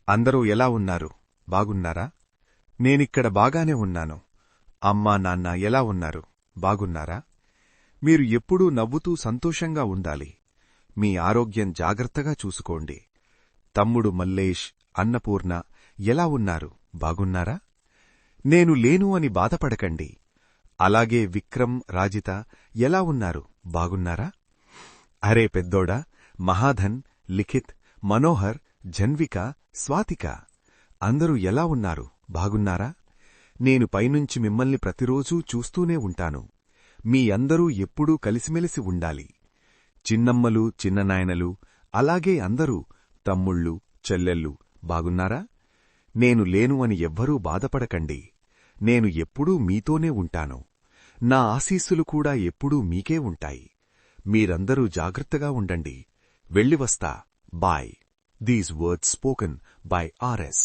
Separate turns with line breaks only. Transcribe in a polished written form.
అందరూ ఎలా ఉన్నారు? బాగున్నారా? నేనిక్కడ బాగానే ఉన్నాను. అమ్మా నాన్న ఎలా ఉన్నారు? బాగున్నారా? మీరు ఎప్పుడూ నవ్వుతూ సంతోషంగా ఉండాలి. మీ ఆరోగ్యం జాగ్రత్తగా చూసుకోండి. తమ్ముడు మల్లేష్, అన్నపూర్ణ ఎలా ఉన్నారు? బాగున్నారా? నేను లేను అని బాధపడకండి. అలాగే విక్రమ్, రాజిత ఎలా ఉన్నారు? బాగున్నారా? అరే పెద్దోడా, మహాధన్, లిఖిత్, మనోహర్, జన్విక, స్వాతిక అందరూ ఎలా ఉన్నారు? బాగున్నారా? నేను పైనుంచి మిమ్మల్ని ప్రతిరోజూ చూస్తూనే ఉంటాను. మీ అందరూ ఎప్పుడూ కలిసిమెలిసి ఉండాలి. చిన్నమ్మలు, చిన్ననాయనలు అలాగే అందరూ తమ్ముళ్ళు, చెల్లెళ్ళు బాగున్నారా? నేను లేను అని ఎవ్వరూ బాధపడకండి. నేను ఎప్పుడూ మీతోనే ఉంటాను. నా ఆశీస్సులు కూడా ఎప్పుడూ మీకే ఉంటాయి. మీరందరూ జాగ్రత్తగా ఉండండి. వెళ్ళివస్తా. Bye. These words spoken by RS.